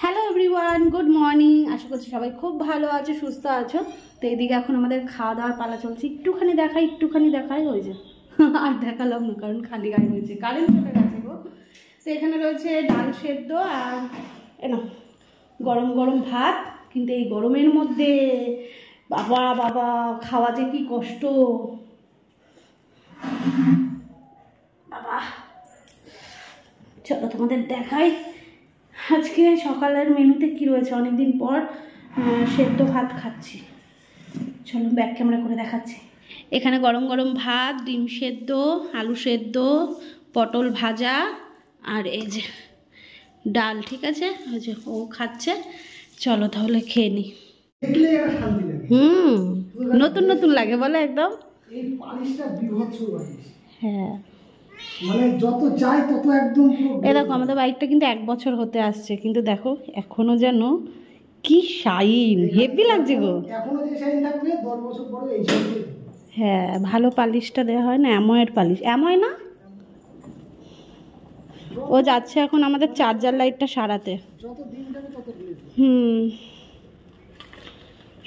Hello everyone, good morning. আশা করছি সবাই খুব ভালো আছো, সুস্থ আছো। তো এইদিকে এখন আমাদের খাওয়া দাওয়ার পালা চলছে। একটুখানি দেখাই ওই যে আর দেখালাম না, কারণ খালি গায়ে হয়েছে, কারেন্ট চলে গেছে গো। তো এখানে রয়েছে ডাল সেদ্ধ আর গরম গরম ভাত। কিন্তু এই গরমের মধ্যে বাবা বাবা খাওয়া যে কি কষ্ট বাবা। চলো তোমাদের দেখাই আজকে সকালের মেনুতে কি রয়েছে। অনেকদিন পর সেদ্ধ ভাত খাচ্ছি। চলো ব্যাক ক্যামেরা করে দেখাচ্ছি। এখানে গরম গরম ভাত, ডিম সেদ্ধ, আলু সেদ্ধ, পটল ভাজা আর এই যে ডাল। ঠিক আছে, ওই যে ও খাচ্ছে। চলো তাহলে খেয়ে নি। নতুন নতুন লাগে বলে একদম। হ্যাঁ, মানে যত চাই তত একদম। এই দেখো আমাদের বাইকটা কিন্তু 1 বছর হতে আসছে, কিন্তু দেখো এখনো যেন কি শাইন, হেভি লাগছে গো। এখনো যে শাইন থাকবে 10 বছর পরে এই শাইন। হ্যাঁ, ভালো পালিশটা দেওয়া হয় না, অ্যাময়ের পালিশ। অ্যাময় না, ও যাচ্ছে এখন আমাদের চার্জার লাইটটা সারাতে। যত দিন যাবে তত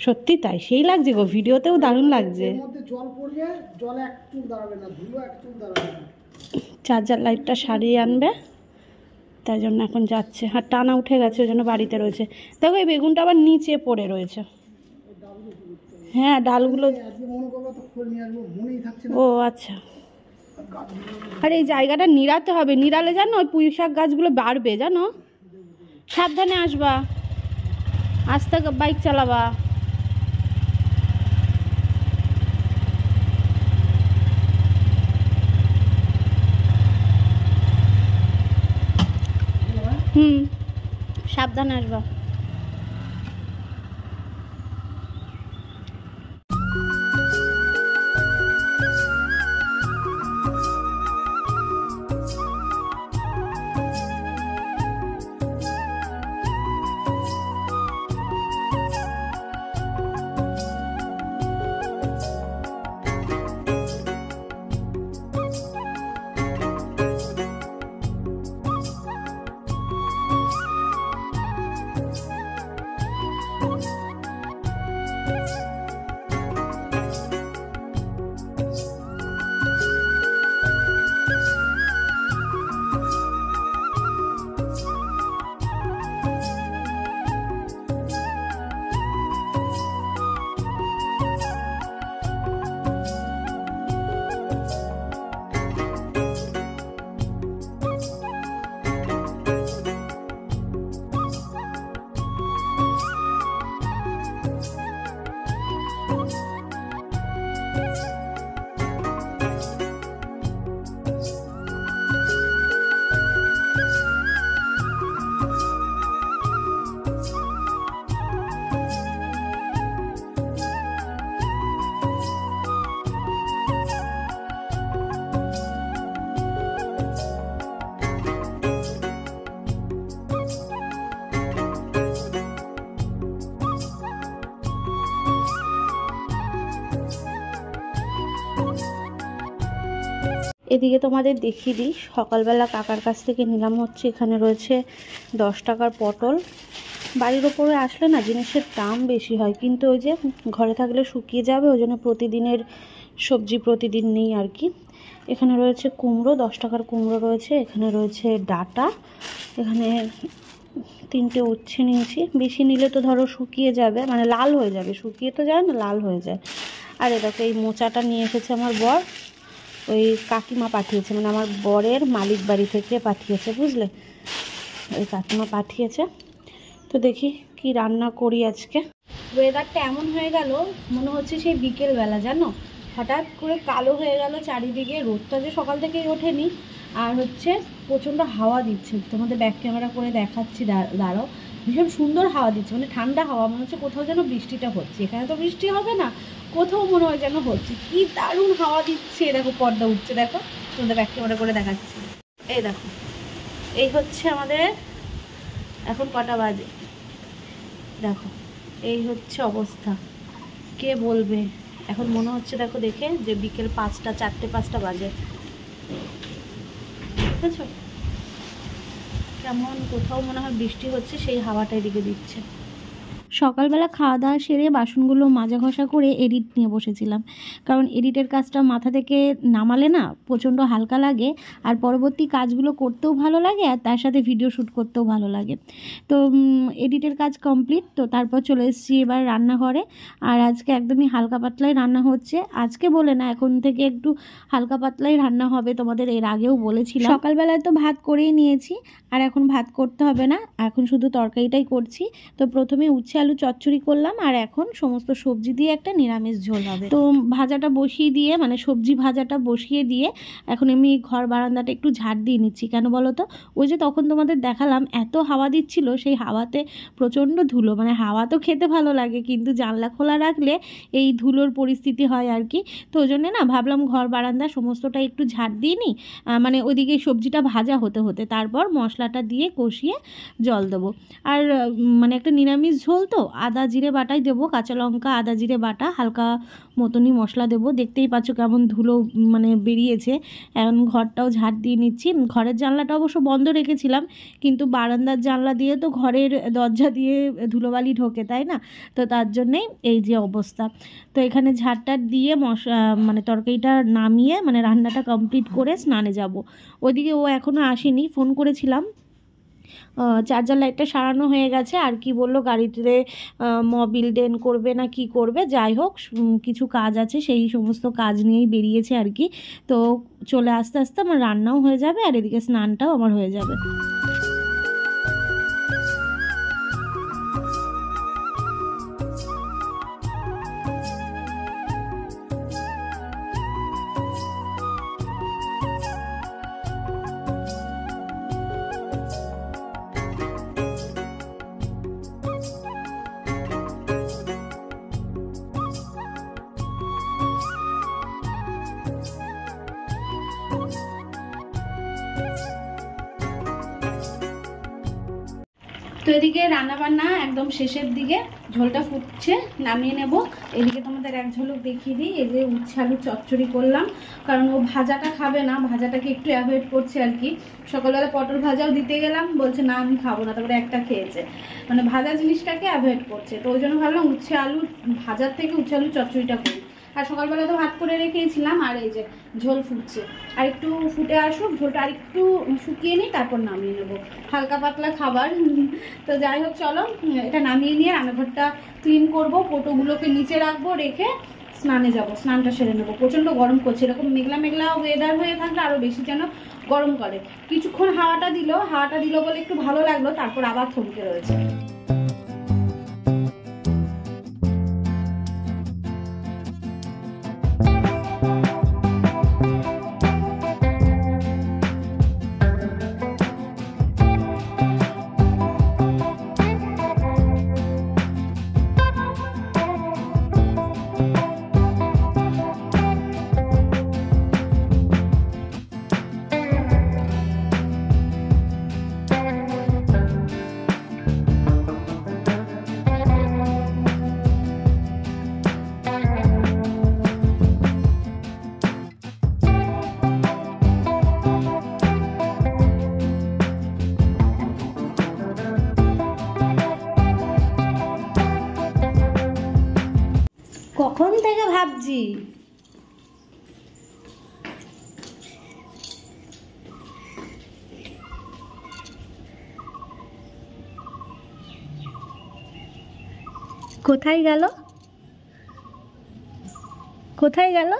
সত্যি তাই, সেই লাগছে গো। ভিডিওতেও দারুণ লাগছে। এর মধ্যে জল পড়বে, জল একটু দাঁড়াবে না, ধুলো একটু দাঁড়াবে না। চার্জার লাইটটা সারিয়ে আনবে, তাই জন্য এখন যাচ্ছে। আর টানা উঠে গেছে, ওই জন্য বাড়িতে রয়েছে। দেখো এই বেগুনটা আবার নিচে পড়ে রয়েছে। হ্যাঁ, ডালগুলো। ও আচ্ছা। আর এই জায়গাটা নিড়াতে হবে, নিড়ালে জানো ওই পুঁই শাক গাছগুলো বাড়বে জানো। সাবধানে আসবা, আস্তে বাইক চালাবা। সাবধানে আসবা। এদিকে তোমাদের দেখিয়ে দিই, সকালবেলা কাকার কাছ থেকে নিলাম হচ্ছে, এখানে রয়েছে 10 টাকার পটল। বাড়ির ওপরে আসলে না জিনিসের দাম বেশি হয়, কিন্তু ওই যে ঘরে থাকলে শুকিয়ে যাবে, ওই জন্য প্রতিদিনের সবজি প্রতিদিন নেই আর কি। এখানে রয়েছে কুমড়ো, 10 টাকার কুমড়ো রয়েছে। এখানে রয়েছে ডাঁটা, এখানে 3টে উচ্ছে নিয়েছি। বেশি নিলে তো ধরো শুকিয়ে যাবে, মানে লাল হয়ে যাবে, শুকিয়ে তো যায় না, লাল হয়ে যায়। আর এটাকে এই মোচাটা নিয়ে এসেছে আমার বর, ওই কাকিমা পাঠিয়েছে, মানে আমার বরের মালিক বাড়ি থেকে পাঠিয়েছে, বুঝলে, ওই কাকিমা পাঠিয়েছে। তো দেখি কি রান্না করি আজকে। ওয়েদারটা এমন হয়ে গেল, মনে হচ্ছে সেই বিকেলবেলা জানো, হঠাৎ করে কালো হয়ে গেল চারিদিকে। রোদটা যে সকাল থেকেই ওঠেনি, আর হচ্ছে প্রচণ্ড হাওয়া দিচ্ছে। তোমাদের ব্যাক ক্যামেরা করে দেখাচ্ছি, দাঁড়াও। ভীষণ সুন্দর হাওয়া দিচ্ছে, মানে ঠান্ডা হাওয়া, মনে হচ্ছে কোথাও যেন বৃষ্টিটা হচ্ছে। এখানে তো বৃষ্টি হবে না, কোথাও মনে হয় যেন হচ্ছে। কি দারুণ হাওয়া দিচ্ছে, দেখো পর্দা উঠছে, দেখো তোমাদের ব্যাক ক্যামেরা করে দেখাচ্ছি। এই দেখো, এই হচ্ছে আমাদের এখন কটা বাজে, দেখো এই হচ্ছে অবস্থা। কে বলবে এখন মনে হচ্ছে, দেখো দেখে, যে বিকেল 5টা, 4টে 5টা বাজে, বুঝেছো। কেমন কোথাও মনে হয় বৃষ্টি হচ্ছে, সেই হাওয়াটা এদিকে দিচ্ছে। সকালবেলা খাওয়া দাওয়া সেরে বাসনগুলো মাজা ঘষা করে এডিট নিয়ে বসেছিলাম, কারণ এডিটের কাজটা মাথা থেকে নামালে না প্রচণ্ড হালকা লাগে, আর পরবর্তী কাজগুলো করতেও ভালো লাগে, আর তার সাথে ভিডিও শ্যুট করতেও ভালো লাগে। তো এডিটের কাজ কমপ্লিট, তো তারপর চলে এসেছি এবার রান্নাঘরে। আর আজকে একদমই হালকা পাতলাই রান্না হচ্ছে, আজকে বলে না, এখন থেকে একটু হালকা পাতলাই রান্না হবে, তোমাদের এর আগেও বলেছিলাম। সকালবেলায় তো ভাত করেই নিয়েছি, আর এখন ভাত করতে হবে না, এখন শুধু তরকারিটাই করছি। তো প্রথমে উচ্ছে আলু চচ্চড়ি করলাম, আর এখন সমস্ত সবজি দিয়ে একটা নিরামিষ ঝোল হবে। তো ভাজাটা বসিয়ে দিয়ে, মানে সবজি ভাজাটা বসিয়ে দিয়ে এখন আমি ঘর বারান্দাটা একটু ঝাড় দিয়ে নিচ্ছি। কেন বলো তো, ওই যে তখন তোমাদের দেখালাম এত হাওয়া দিচ্ছিল, সেই হাওয়াতে প্রচণ্ড ধুলো, মানে হাওয়া তো খেতে ভালো লাগে কিন্তু জানলা খোলা রাখলে এই ধুলোর পরিস্থিতি হয় আর কি। তো ওই জন্যে না ভাবলাম ঘর বারান্দা সমস্তটা একটু ঝাড় দিয়ে নিই, মানে ওইদিকে সবজিটা ভাজা হতে হতে তারপর মশলাটা দিয়ে কষিয়ে জল দেবো। আর মানে একটা নিরামিষ ঝোল তো আদা জিরে বাটাই দেবো, কাঁচা লঙ্কা আদা জিরে বাটা, হালকা মতনই মশলা দেবো। দেখতেই পাচ্ছ কেমন ধুলো মানে বেরিয়েছে। এখন ঘরটাও ঝাড় দিয়ে নিচ্ছি। ঘরের জানলাটা অবশ্য বন্ধ রেখেছিলাম, কিন্তু বারান্দার জানলা দিয়ে তো ঘরের দরজা দিয়ে ধুলোবালি ঢোকে, তাই না? তো তার জন্যেই এই যে অবস্থা। তো এখানে ঝাড়টার দিয়ে মানে তরকারিটা নামিয়ে মানে রান্নাটা কমপ্লিট করে স্নানে যাব। ওইদিকে ও এখনও আসেনি, ফোন করেছিলাম। চার্জার লাইটটা সারানো হয়ে গেছে, আর কি বললো গাড়িতে মোবিল ডেন করবে না কি করবে, যাই হোক কিছু কাজ আছে, সেই সমস্ত কাজ নিয়েই বেরিয়েছে আর কি। তো চলে আস্তে আস্তে আমার রান্নাও হয়ে যাবে, আর এদিকে স্নানটাও আমার হয়ে যাবে। তো এদিকে রান্নাবান্না একদম শেষের দিকে, ঝোলটা ফুটছে, নামিয়ে নেব। এদিকে তোমাদের এক ঝলক দেখিয়ে দিই, এই যে উচ্ছে আলু চচ্চড়ি করলাম, কারণ ও ভাজাটা খাবে না, ভাজাটাকে একটু অ্যাভয়েড করছে আর কি। সকালবেলা পটল ভাজাও দিতে গেলাম, বলছে না আমি খাবো না, তারপরে একটা খেয়েছে, মানে ভাজা জিনিসটাকে অ্যাভয়েড করছে। তো ওই জন্য ভাবলাম উচ্ছে আলু ভাজার থেকে উচ্ছে আলু চচ্চড়িটা করি। আর সকালবেলা তো ভাত করে রেখেছিলাম, আর এই যে ঝোল ফুটছে, আর একটু ফুটে আসুক, ঝোলটা আর একটু শুকিয়ে নিই, তারপর নামিয়ে নেবো। হালকা পাতলা খাবার। তো যাই হোক চলো, এটা নামিয়ে নিয়ে রান্নাঘরটা ক্লিন করবো, কোটোগুলোকে নিচে রাখবো, রেখে স্নানে যাব, স্নানটা সেরে নেবো। প্রচণ্ড গরম করছে, এরকম মেঘলা মেঘলা ওয়েদার হয়ে থাকলে আরও বেশি যেন গরম করে। কিছুক্ষণ হাওয়াটা দিল বলে একটু ভালো লাগলো, তারপর আবার থমকে রয়েছে। কখন থেকে ভাবছি কোথায় গেল, কোথায় গেল,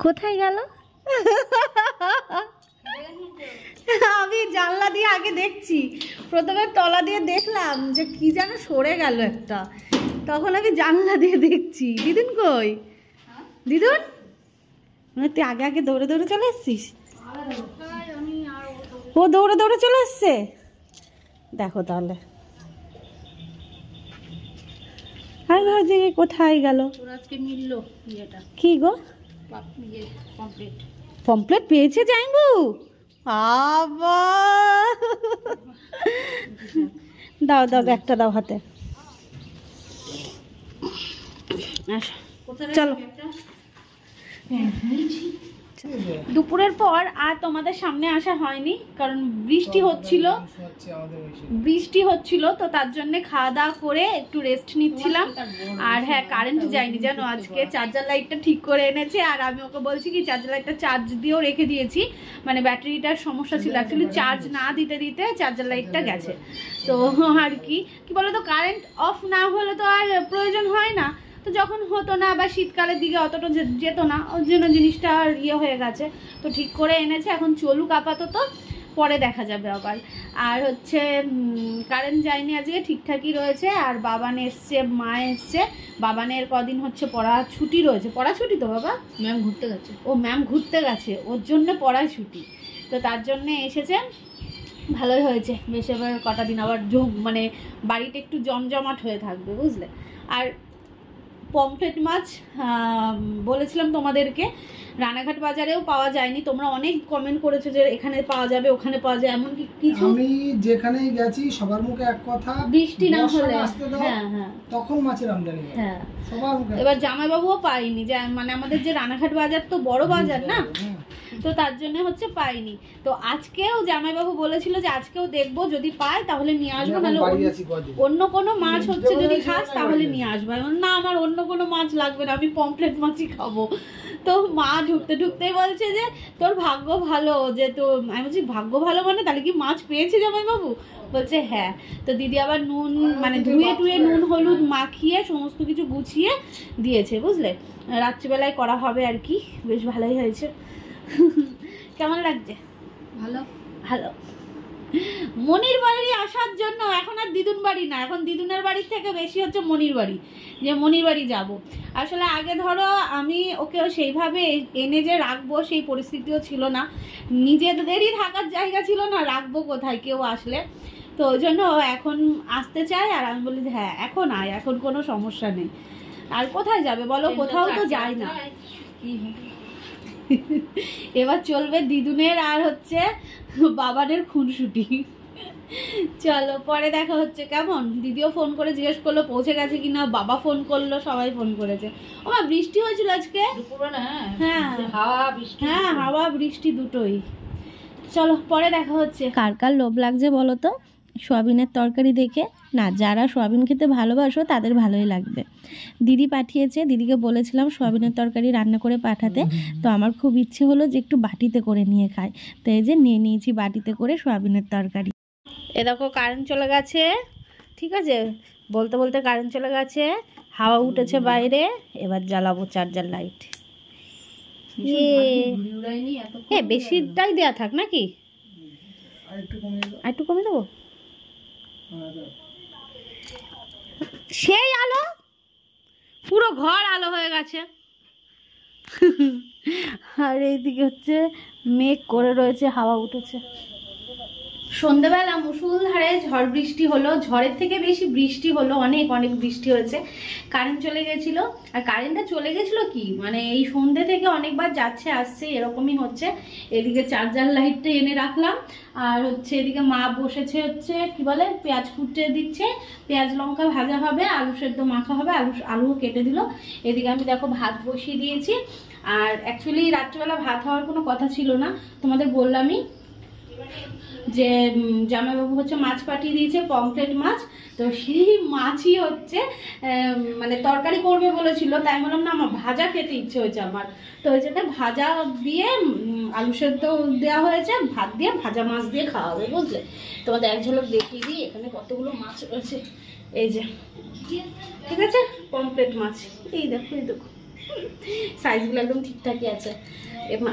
কোথায় গেল? আমি জানলা দিয়ে আগে দেখছি, প্রথমে তলা দিয়ে দেখলাম যে কি যেন সরে গেল একটা, তখন আমি জানলা দিয়ে দেখছি। দিদুন কই? দিদুন মানে তুই আগে আগে দৌড়ে দৌড়ে চলে এসছিস? ও দৌড়ে দৌড়ে চলে এসছে, দেখো তাহলে। আর ভাবছি কোথায় গেল, কি গো পমপ্লেট পেয়েছে জাইবু? বাবা দাও দাও, ব্যাগটা দাও হাতে। চলো হচ্ছে। দুপুরের পর আর তোমাদের সামনে আসা হয়নি, কারণ বৃষ্টি হচ্ছিল তো তার জন্য খাওয়া দাওয়া করে একটু রেস্ট নিচ্ছিলাম। আর হ্যাঁ, কারেন্ট যায়নি জানো আজকে, চার্জার লাইটটা ঠিক করে এনেছে। আর আমি ওকে বলছি কি চার্জার লাইটটা চার্জ দিয়েও রেখে দিয়েছি, মানে ব্যাটারিটার সমস্যা ছিল, অ্যাকচুয়ালি চার্জ না দিতে দিতে চার্জার লাইটটা গেছে। তো আর কি বলতো, কারেন্ট অফ না হলে তো আর প্রয়োজন হয় না, তো যখন হতো না বা শীতকালের দিকে অতটা যেত না, ওর জন্য জিনিসটা আর হয়ে গেছে। তো ঠিক করে এনেছে, এখন চলুক আপাতত, পরে দেখা যাবে আবার। আর হচ্ছে কারেন্ট যায়নি আজকে, ঠিকঠাকই রয়েছে। আর বাবান এসছে, মা এসছে। বাবানের কদিন হচ্ছে পড়া ছুটি রয়েছে। পড়া ছুটি তো বাবা, ম্যাম ঘুরতে গেছে। ও ম্যাম ঘুরতে গেছে, ওর জন্য পড়ায় ছুটি, তো তার জন্য এসেছে। ভালোই হয়েছে, বেশ এবার কটা দিন আবার মানে বাড়িটা একটু জমজমাট হয়ে থাকবে, বুঝলে। আর পমফ্রেট মাছ বলেছিলাম তোমাদেরকে, রানাঘাট বাজারেও পাওয়া যায়নি। তোমরা অনেক কমেন্ট করেছো যে এখানে পাওয়া যাবে, ওখানে পাওয়া যায়, এমন কিছু। আমি যেখানেই গেছি সবার মুখে এক কথা, বৃষ্টি না হলে হ্যাঁ হ্যাঁ তখন মাছের আমদানি হয়। হ্যাঁ, সবার মুখে। এবার জামাইবাবুও পাইনি, যে মানে আমাদের যে রানাঘাট বাজার তো বড় বাজার না, তো তার জন্য হচ্ছে পাইনি। তো আজকেও জামাইবাবু বলেছিল যে আজকেও দেখবো, যদি পাই তাহলে নিয়ে আসবো, নাহলে অন্য কোনো মাছ হচ্ছে যদি খাস তাহলে নিয়ে আসবো। না, আমার অন্য কোনো মাছ লাগবে না, আমি পমফ্রেট মাছই খাবো। তো মা ঢুকতে ঢুকতেই বলছে যে তোর ভাগ্য ভালো, যে তো আমি বলছি ভাগ্য ভালো মানে তাহলে কি মাছ পেয়েছে জামাইবাবু? বলছে হ্যাঁ। তো দিদি আবার নুন মানে ধুয়ে টুয়ে নুন হলুদ মাখিয়ে সমস্ত কিছু গুছিয়ে দিয়েছে, বুঝলে। রাত্রিবেলায় করা হবে আর কি, বেশ ভালোই হয়েছে। কেমন লাগছে? ভালো ভালো। মনির বাড়ি আসার জন্য এখন আর দিদুন বাড়ি না, এখন দিদুনের বাড়ির থেকে বেশি হচ্ছে মনির বাড়ি, যে মনির বাড়ি যাব। আসলে আগে ধরো আমি ওকেও সেইভাবে এনে যে রাখবো সেই পরিস্থিতিও ছিল না, নিজেদেরই থাকার জায়গা ছিল না, রাখবো কোথায় কেউ আসলে। তো ওই জন্য এখন আসতে চাই, আর আমি বলি হ্যাঁ এখন আয়, এখন কোনো সমস্যা নেই। আর কোথায় যাবে বলো, কোথাও তো যায় না। এবার চলবে দিদুনের আর হচ্ছে বাবানের খুনসুটি। চলো পরে দেখা হচ্ছে, কেমন? দিদিও ফোন করে জিজ্ঞেস করলো পৌঁছে গেছে কিনা, বাবা ফোন করলো, সবাই ফোন করেছে। ও মা, বৃষ্টি হয়েছিল আজকে? হ্যাঁ, হাওয়া বৃষ্টি দুটোই। চলো পরে দেখা হচ্ছে। কার কার লোভ লাগছে বলো তো সোয়াবিনের তরকারি দেখে? না, যারা সোয়াবিন খেতে ভালোবাসো তাদের ভালোই লাগবে। দিদি পাঠিয়েছে, দিদিকে বলেছিলাম সোয়াবিনের তরকারি রান্না করে পাঠাতে, তো আমার খুব ইচ্ছে হলো যে একটু বাটিতে করে নিয়ে খাই, তো এই যে নিয়ে নিয়েছি বাটিতে করে সোয়াবিনের তরকারি। এ দেখো কারেন্ট চলে গেছে, ঠিক আছে, বলতে বলতে কারেন্ট চলে গেছে, হাওয়া উঠেছে বাইরে, এবার জ্বালাবো চার্জার লাইট। বেশিটাই দেয়া থাক নাকি, একটু কমে দেবো? সেই আলো, পুরো ঘর আলো হয়ে গেছে। আর এইদিকে হচ্ছে মেঘ করে রয়েছে, হাওয়া উঠেছে। সন্ধ্যাবেলা মুষলধারে ঝড় বৃষ্টি হলো, ঝড়ের থেকে বেশি বৃষ্টি হলো, অনেক অনেক বৃষ্টি হয়েছে। কারেন্ট চলে গেছিল, আর কারেন্টটা চলে গেছিল কি মানে এই সন্ধ্যে থেকে অনেকবার যাচ্ছে আসছে, এরকমই হচ্ছে। এদিকে চার্জার লাইটটা এনে রাখলাম, আর হচ্ছে এদিকে মা বসেছে হচ্ছে কি বলে পেঁয়াজ কুটে দিচ্ছে, পেঁয়াজ লঙ্কা ভাজা হবে, আলু সেদ্ধ মাখা হবে, আলুও কেটে দিল। এদিকে আমি দেখো ভাত বসিয়ে দিয়েছি। আর অ্যাকচুয়ালি রাত্রিবেলা ভাত হওয়ার কোনো কথা ছিল না, তোমাদের বললামই যে জামাইবাবু হচ্ছে মাছ পাঠিয়ে দিয়েছে, পমফ্রেট মাছ। তো সেই মাছই হচ্ছে মানে তরকারি করবে বলেছিল, তাই বললাম না আমার ভাজা খেতে ইচ্ছে হয়েছে আমার, তো ওই জন্য ভাজা দিয়ে আলু সেদ্ধ দেওয়া হয়েছে, ভাত দিয়ে ভাজা মাছ দিয়ে খাওয়া হবে, বুঝলে। তোমাদের এক ঝলক দেখিয়ে দিই এখানে কতগুলো মাছ রয়েছে, এই যে, ঠিক আছে, পমফ্রেট মাছ, এই দেখো এই দেখো সাইজগুলো একদম ঠিকঠাকই আছে।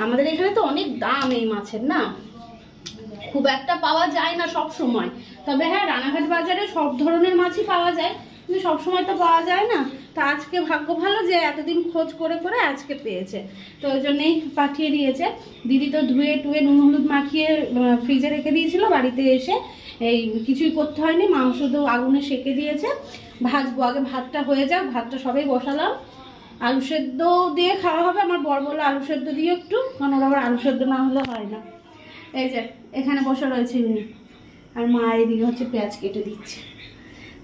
আমাদের এখানে তো অনেক দাম এই মাছের, না খুব একটা পাওয়া যায় না সব সময়, তবে হ্যাঁ রানাঘাট বাজারে সব ধরনের মাছই পাওয়া যায়, কিন্তু সব সময় তো পাওয়া যায় না। তো আজকে ভাগ্য ভালো যে এতদিন খোঁজ করে করে আজকে পেয়েছে, তো ওই জন্যই পাঠিয়ে দিয়েছে। দিদি তো ধুয়ে টুয়ে নুন হলুদ মাখিয়ে ফ্রিজে রেখে দিয়েছিল, বাড়িতে এসে এই কিছুই করতে হয়নি, মাংস তো আগুনে সেঁকে দিয়েছে, ভাজবো, আগে ভাতটা হয়ে যাক, ভাতটা সবাই বসালাম। আলু সেদ্ধ দিয়ে খাওয়া হবে, আমার বর বললো আলু সেদ্ধ দিয়ে একটু, কারণ ওরা আবার আলু সেদ্ধ না হলে হয় না। এই যে এখানে বসে রয়েছে উনি, আর মা এদিকে হচ্ছে পেঁয়াজ কেটে দিচ্ছে।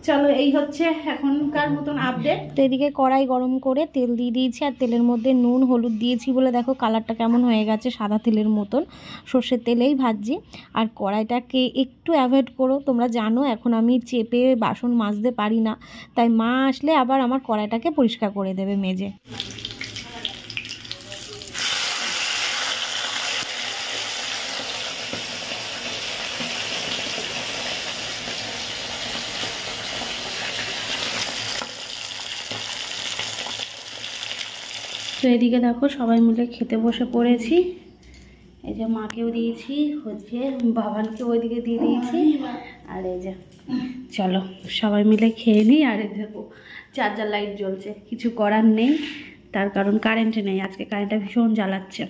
চলো এই হচ্ছে এখনকার মতন আপডেট। তো এদিকে কড়াই গরম করে তেল দিয়ে দিয়েছি, আর তেলের মধ্যে নুন হলুদ দিয়েছি বলে দেখো কালারটা কেমন হয়ে গেছে, সাদা তেলের মতন। সর্ষের তেলেই ভাজছি। আর কড়াইটাকে একটু অ্যাভয়েড করো, তোমরা জানো এখন আমি চেপে বাসন মাজতে পারি না, তাই মা আসলে আবার আমার কড়াইটাকে পরিষ্কার করে দেবে মেজে। তো এদিকে দেখো সবাই মিলে খেতে বসে পড়েছি। এই যে মাকেও দিয়েছি, হচ্ছে বাবানকে ওইদিকে দিয়ে দিয়েছি। আর এই যে চলো সবাই মিলে খেয়ে নিই। আর এই দেখো চার্জার লাইট জ্বলছে, কিছু করার নেই, তার কারণ কারেন্ট নেই, আজকে কারেন্টটা ভীষণ জ্বালাচ্ছে।